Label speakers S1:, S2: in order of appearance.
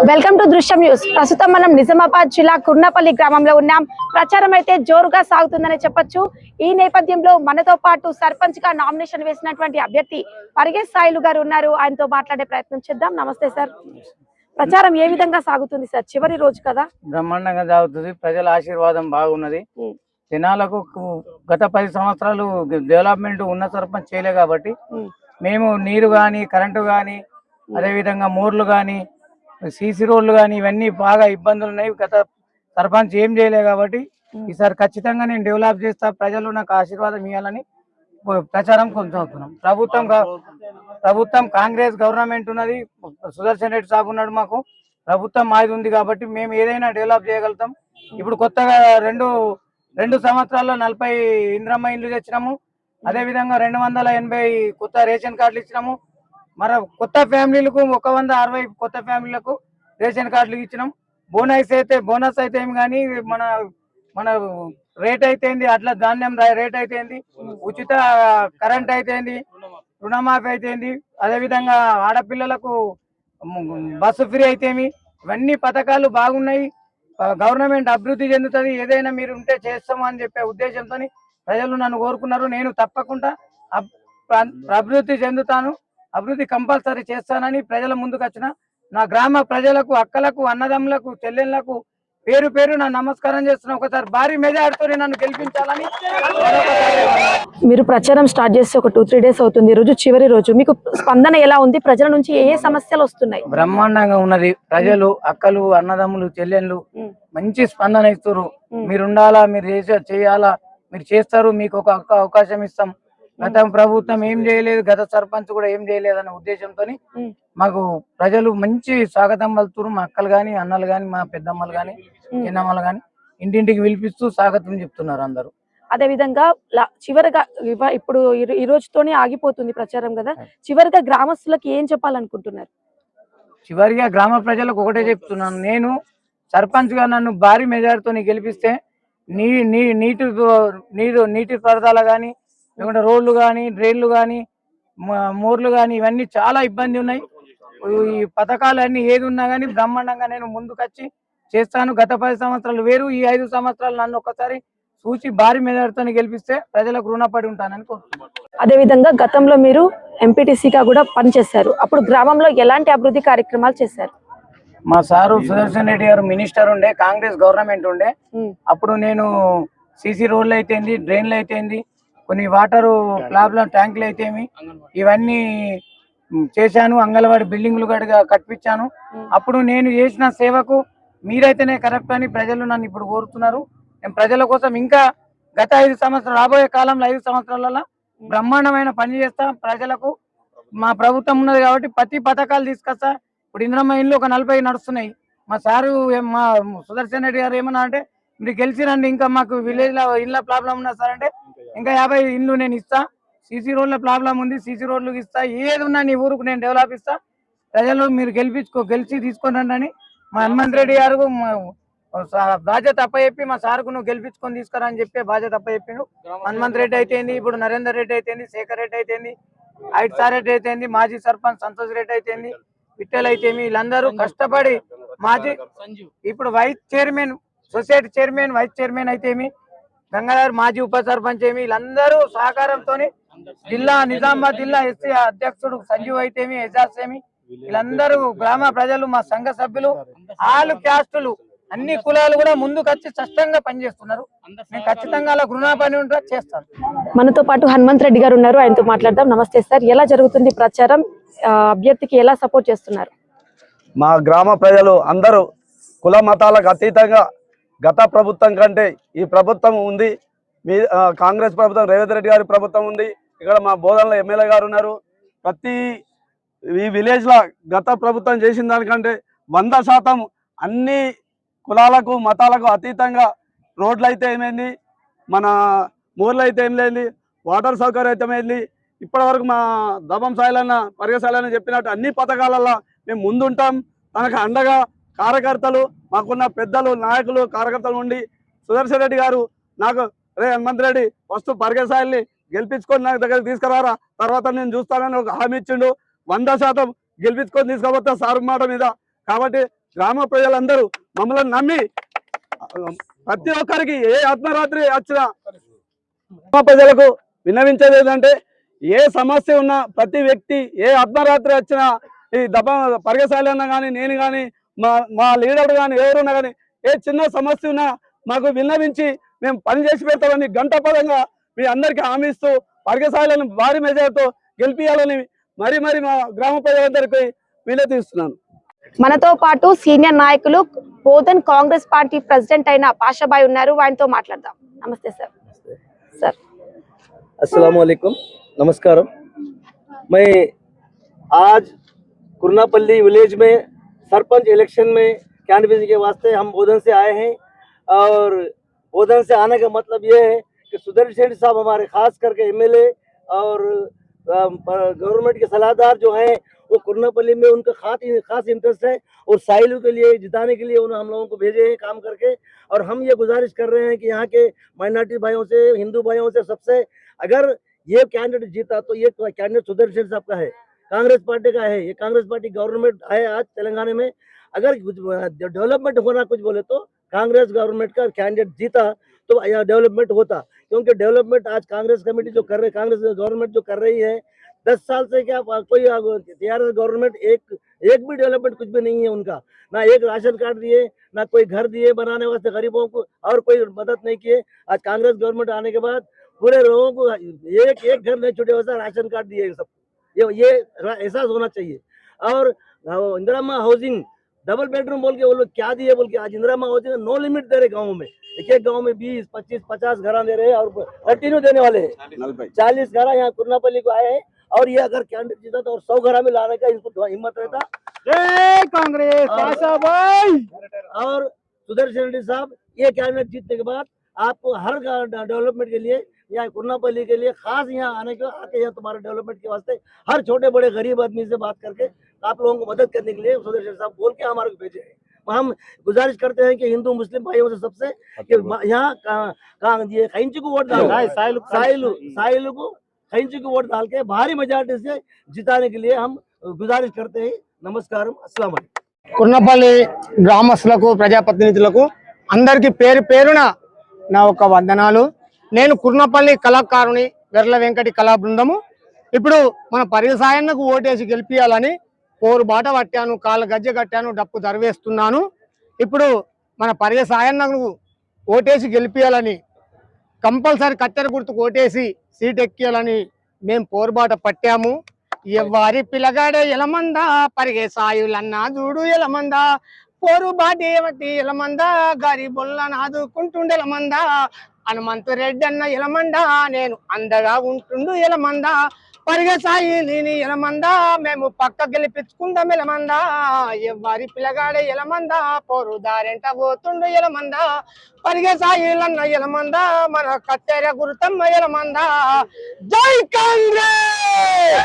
S1: Welcome to దృశ్యం news. ప్రస్తుతం మనం నిజామాబాద్ జిల్లా కుర్నపల్లి గ్రామంలో ఉన్నాం. ప్రచారం అయితే జోరుగా సాగుతుందని చెప్పొచ్చు. ఈ నేపథ్యంలో మనతో పాటు సర్పంచ్ గా నామినేషన్ వేసినటువంటి అభ్యర్థి పరిగెస్ సాయిలు గారు ఉన్నారు. ఆయనతో మాట్లాడే ప్రయత్నం చేద్దాం. నమస్తే సార్. ప్రచారం ఏ విధంగా సాగుతుంది సార్? చివరి రోజు కదా.
S2: బ్రహ్మాండంగా సాగుతుంది. ప్రజల ఆశీర్వాదం బాగున్నది. జనాలకు గత 10 సంవత్సరాలు డెవలప్మెంట్ ఉన్న సర్పంచ్ చేయలే కాబట్టి మేము నీరు గాని కరెంటు గాని అదే విధంగా మోర్లు గాని సీసీ రోడ్లు కానీ ఇవన్నీ బాగా ఇబ్బందులు ఉన్నాయి. గత సర్పంచ్ ఏం చేయలే కాబట్టి ఈసారి ఖచ్చితంగా నేను డెవలప్ చేస్తా, ప్రజలు నాకు ఆశీర్వాదం ఇవ్వాలని ప్రచారం కొనసాగుతున్నాం. ప్రభుత్వం కాంగ్రెస్ గవర్నమెంట్ ఉన్నది. సుదర్శన్ రెడ్డి సాబ్ ఉన్నాడు. మాకు ప్రభుత్వం మాది ఉంది కాబట్టి మేము ఏదైనా డెవలప్ చేయగలుగుతాం. ఇప్పుడు కొత్తగా రెండు సంవత్సరాల్లో 40 ఇంద్రమ్మ ఇండ్లు తెచ్చినాము. అదేవిధంగా 280 కొత్త రేషన్ కార్డులు ఇచ్చినాము. మరి కొత్త ఫ్యామిలీలకు 160 కొత్త ఫ్యామిలీలకు రేషన్ కార్డులు ఇచ్చినాం. బోనస్ అయితే ఏమి కానీ మన రేట్ అయితే అట్లా ధాన్యం రేట్ అయితే ఉచిత కరెంట్ అయితే రుణమాఫీ అయితే అదేవిధంగా ఆడపిల్లలకు బస్సు ఫ్రీ అయితేమి ఇవన్నీ పథకాలు బాగున్నాయి. గవర్నమెంట్ అభివృద్ధి చెందుతుంది. ఏదైనా మీరు ఉంటే చేస్తాము అని చెప్పే ఉద్దేశంతో ప్రజలు నన్ను కోరుకున్నారు. నేను తప్పకుండా అభివృద్ధి చెందుతాను, అభివృద్ధి కంపల్సరీ చేస్తానని ప్రజల ముందుకు వచ్చిన నా గ్రామ ప్రజలకు, అక్కలకు, అన్నదమ్ములకు, చెల్లెళ్లకు పేరు పేరు నా నమస్కారం చేస్తున్నా. ఒకసారి భారీ మెజార్టీతో నన్ను గెలిపించాలని.
S1: మీరు ప్రచారం స్టార్ట్ చేసి ఒక 2-3 డేస్ అవుతుంది. ఈ రోజు చివరి రోజు. మీకు స్పందన ఎలా ఉంది? ప్రజల నుంచి ఏ సమస్యలు వస్తున్నాయి?
S2: బ్రహ్మాండంగా ఉన్నది. ప్రజలు, అక్కలు, అన్నదమ్ములు, చెల్లెళ్ళు మంచి స్పందన ఇస్తారు. మీరు ఉండాలా, మీరు చేయాలా, మీరు చేస్తారు, మీకు ఒక అవకాశం ఇస్తాం. గత ప్రభుత్వం ఏం చేయలేదు, గత సర్పంచ్ కూడా ఏం చేయలేదు అనే ఉద్దేశంతో మాకు ప్రజలు మంచి స్వాగతం పలుతున్నారు. మా అక్కలు గాని, అన్నలు గాని, మా పెద్దమ్మలు గాని, చిన్నమ్మలు గాని ఇంటింటికి పిలిపిస్తూ స్వాగతం చెప్తున్నారు అందరూ.
S1: అదే విధంగా చివరిగా ఇప్పుడు ఈ రోజుతోనే ఆగిపోతుంది ప్రచారం కదా. చివరిగా గ్రామస్తులకు ఏం చెప్పాలనుకుంటున్నారు?
S2: చివరిగా గ్రామ ప్రజలకు ఒకటే చెప్తున్నాను. నేను సర్పంచ్ గా నన్ను భారీ మెజార్టీతో గెలిపిస్తే నీటి పరదాలు గాని, లేకుంటే రోడ్లు కానీ, డ్రైన్లు కానీ, మోర్లు కానీ ఇవన్నీ చాలా ఇబ్బంది ఉన్నాయి. ఈ పథకాలు అన్ని ఏది ఉన్నా కానీ బ్రహ్మాండంగా నేను ముందుకొచ్చి చేస్తాను. గత 10 సంవత్సరాలు వేరు, ఈ 5 సంవత్సరాలు నన్ను ఒకసారి చూసి భారీ మెజార్టీతో గెలిపిస్తే ప్రజలకు రుణపడి ఉంటానని కోరుతున్నాను.
S1: అదే విధంగా గతంలో మీరు ఎంపీటీసీగా కూడా పనిచేశారు. అప్పుడు గ్రామంలో ఎలాంటి అభివృద్ధి కార్యక్రమాలు చేశారు?
S2: మా సారు సుదర్శన్ రెడ్డి గారు మినిస్టర్ ఉండే, కాంగ్రెస్ గవర్నమెంట్ ఉండే. అప్పుడు నేను సీసీ రోడ్లు అయితేంది, డ్రైన్లు అయితేంది, కొన్ని వాటర్ ప్రాబ్లం ట్యాంకులు అయితేమి ఇవన్నీ చేశాను. అంగన్వాడీ బిల్డింగ్లు కట్టించాను. అప్పుడు నేను చేసిన సేవకు మీరైతేనే కరెక్ట్ అని ప్రజలు నన్ను ఇప్పుడు కోరుతున్నారు. నేను ప్రజల కోసం ఇంకా గత 5 సంవత్సరాలు, రాబోయే కాలంలో 5 సంవత్సరాలలో బ్రహ్మాండమైన పని చేస్తా. ప్రజలకు మా ప్రభుత్వం ఉన్నది కాబట్టి ప్రతి పథకాలు తీసుకొస్తా. ఇప్పుడు ఇంద్రమ్మ ఇల్లు ఒక 40 నడుస్తున్నాయి. మా సారు మా సుదర్శన్ రెడ్డి గారు ఏమన్నా అంటే మీరు గెలిచిరండి, ఇంకా మాకు విలేజ్ లో ఇళ్ళ ప్రాబ్లం ఉన్నా సార్ అంటే ఇంకా 50 ఇల్లు నేను ఇస్తా. సీసీ రోడ్ల ప్రాబ్లం ఉంది, సీసీ రోడ్లు ఇస్తా. ఏది ఉన్నా నీ ఊరుకు నేను డెవలప్ ఇస్తా. ప్రజలు మీరు గెలిచి తీసుకొని రండి. మా హనుమంత్ రెడ్డి గారు బాధ్యత అప్పచెప్పి మా సార్కు నువ్వు గెలిపించుకొని తీసుకురా అని చెప్పి బాధ్యత అప్పచెప్పిండు. హనుమంత్ రెడ్డి అయితేంది, ఇప్పుడు నరేందర్ రెడ్డి అయితేంది, శేఖర్ రెడ్డి అయితేంది, ఐట్ సార్ రెడ్డి అయితేంది, మాజీ సర్పంచ్ సంతోష్ రెడ్డి అయితేంది, విఠల్ అయితేమి వీళ్ళందరూ కష్టపడి మాజీ ఇప్పుడు vice chairman, society chairman, vice chairman అయితేమి, గంగాధర్ మాజీ ఉప సర్పంచ్ ఏమి వీళ్ళందరూ సహకారంతో నిజామాబాద్ జిల్లా ఎస్సీ అధ్యక్షుడు సంజీవ్ అయితేమి, ఎజాజ్ ఏమి వీళ్ళందరూ గ్రామ ప్రజలు, మా సంఘ సభ్యులు, ఆల్ క్యాస్టులు, అన్ని కులాలు కూడా ముందుకు వచ్చి స్పష్టంగా పనిచేస్తున్నారు. నేను ఖచ్చితంగా అలా గృహ పని ఉంటే చేస్తాను.
S1: మనతో పాటు హనుమంత్ రెడ్డి గారు ఉన్నారు. ఆయనతో మాట్లాడదాం. నమస్తే సార్. ఎలా జరుగుతుంది ప్రచారం? అభ్యర్థికి ఎలా సపోర్ట్ చేస్తున్నారు?
S3: మా గ్రామ ప్రజలు అందరూ కుల మతాలకు అతీతంగా గత ప్రభుత్వం కంటే ఈ ప్రభుత్వం ఉంది. కాంగ్రెస్ ప్రభుత్వం, రేవంత్ రెడ్డి గారి ప్రభుత్వం ఉంది. ఇక్కడ మా బోధనలో ఎమ్మెల్యే గారు ఉన్నారు. ప్రతి ఈ విలేజ్లో గత ప్రభుత్వం చేసిన దానికంటే 100% అన్ని కులాలకు, మతాలకు అతీతంగా రోడ్లు అయితే ఏమైంది, మన మూర్లు అయితే ఏం లేదు, వాటర్ సౌకర్యం అయితే ఏమైంది. ఇప్పటివరకు మా దబం సాయిలన్న, పరిగసాలన్న చెప్పినట్టు అన్ని పథకాలలో మేము ముందుంటాం. తనకు అండగా కార్యకర్తలు, మాకున్న పెద్దలు, నాయకులు, కార్యకర్తలు ఉండి సుదర్శన్ రెడ్డి గారు నాకు హనుమంత్ రెడ్డి ఫస్ట్ పరిగసాయిల్ని గెలిపించుకొని నాకు దగ్గరికి తీసుకురారా, తర్వాత నేను చూస్తానని ఒక హామీ ఇచ్చిండు. 100% గెలిపించుకొని తీసుకుపోతా సార్ మాట మీద. కాబట్టి గ్రామ ప్రజలందరూ మమ్మల్ని నమ్మి ప్రతి ఒక్కరికి ఏ ఆత్మరాత్రి వచ్చినా గ్రామ ప్రజలకు విన్నవించేది ఏంటంటే ఏ సమస్య ఉన్నా ప్రతి వ్యక్తి ఏ ఆత్మరాత్రి వచ్చినా ఈ పరిగెసాలి అన్న కానీ నేను కానీ మా లీడర్ కానీ ఎవరున్నా కానీ ఏ చిన్న సమస్య ఉన్నా మాకు విన్నవించి మేము పని చేసి పెడతామని గంటపదంగా మీ అందరికీ హామీ ఇస్తూ పరిగెసాలను భారీ మెజార్టీతో గెలిపియాలని మరి మా గ్రామ ప్రజలందరికీ వినతిస్తున్నాను.
S1: మనతో పాటు సీనియర్ నాయకులు బోధన్ కాంగ్రెస్ పార్టీ ప్రెసిడెంట్ అయిన పాషాబాయ్ ఉన్నారు, ఆయనతో మాట్లాడదాం. నమస్తే సార్. సార్
S4: अस्सलाम वालेकुम, नमस्कारम। मैं आज कुरनापल्ली विलेज में सरपंच इलेक्शन में कैंडिडेट के वास्ते हम बोधन से आए हैं और बोधन से आने का मतलब ये है कि सुदर्शन शेट्टी साहब हमारे खास करके एमएलए और गवर्नमेंट के सलाहदार जो हैं वो कुरनापल्ली में उनका खास इंटरेस्ट है और साइलू के लिए जिताने के लिए उन्होंने हम लोगों को भेजे हैं काम करके। और हम ये गुजारिश कर रहे हैं कि यहाँ के माइनॉरिटी भाइयों से, हिंदू भाइयों से, सबसे अगर ये कैंडिडेट जीता तो ये कैंडिडेट सुदर्शन साहब का है, कांग्रेस पार्टी का है। ये कांग्रेस पार्टी गवर्नमेंट है आज तेलंगाना में। अगर डेवलपमेंट होना कुछ बोले तो कांग्रेस गवर्नमेंट का कैंडिडेट जीता तो डेवलपमेंट होता, क्योंकि डेवलपमेंट आज कांग्रेस कमेटी जो कर रही, कांग्रेस गवर्नमेंट जो कर रही है 10 साल से क्या कोई टीआरएस गवर्नमेंट एक भी डेवलपमेंट कुछ भी नहीं है उनका। ना एक राशन कार्ड दिए, ना कोई घर दिए बनाने वास्ते गरीबों को, और कोई मदद नहीं किए। आज कांग्रेस गवर्नमेंट आने के बाद पूरे लोगों को एक घर नहीं छूटे वैसा राशन कार्ड दिए सब। ये एहसास होना चाहिए। और इंदिरा हाउसिंग डबल बेडरूम बोल के वो लोग क्या दिए बोल के, आज इंदिरा हाउसिंग नो लिमिट दे रहे गाँव में। एक गांव में 20, 25, 50 घर दे रहे हैं और कंटिन्यू देने वाले हैं। 40 घर यहाँ कुरनापल्ली को आए हैं और ये अगर कैंडिडेट जीता तो 100 घर में लाने का इनको हिम्मत रहता। जय कांग्रेस भाई। और सुदर्शन रेड्डी साहब ये कैंडिडेट जीतने के बाद आपको हर डेवलपमेंट के लिए यहाँ कुरनापल्ली के लिए खास यहाँ आने के आके यहाँ तुम्हारे डेवलपमेंट के वास्ते हर छोटे बड़े गरीब आदमी से बात करके आप लोगों को मदद करने के लिए सुदर्शन साहब बोल के हमारे को भेजे हैं। हम गुजारिश करते हैं कि हिंदू मुस्लिम भाइयों से सबसे कि यहाँ ये खैंची को वोट डाल, साइलू को खैंची को वोट डाल के भारी मेजॉरिटी से जिताने के लिए हम गुजारिश करते हैं। नमस्कार, अस्सलाम वालेकुम।
S5: కుర్నపల్లి గ్రామస్తులకు ప్రజాప్రతినిధులకు అందరికీ పేరు పేరున నా ఒక వందనాలు. నేను కుర్నపల్లి కళాకారుని వెర్ల వెంకటి కళా బృందము. ఇప్పుడు మన పరిగసాయన్నకు ఓటేసి గెలిపియాలని పోరు బాట పట్టాను, కాళ్ళ గజ్జె కట్టాను, డప్పు దర్వేస్తున్నాను. ఇప్పుడు మన పరిగసాయన్నకు ఓటేసి గెలిపియాలని, కంపల్సరీ కత్తెర గుర్తుకు ఓటేసి సీట్ ఎక్కియాలని మేము పోరుబాట పట్టాము. ఎవ్వారి పిల్లగాడే ఎలమందా, పరిగే సాయులన్నా చూడు ఎలమందా, పోరు బాటేవటి ఎలమందా, గరీబుల్ల నాదుకుంటుండే ఎలమందా, హనుమంతు రెడ్డి అన్న ఎలమందా, నేను అందగా ఉంటుండు ఎలమందా, పరిగే సాయిని ఎలమందా, మేము పక్క గెలిపించుకుందాం ఎలమందా, ఎవ్వారి పిల్లగాడే ఎలమందా, పోరు దారెంట పోతుండు ఎలమందా, పరిగే సాయిలన్న ఎలమందా, మన కత్తెర గుర్తమ్మ ఎలమందా. జై కాంగ్రెస్.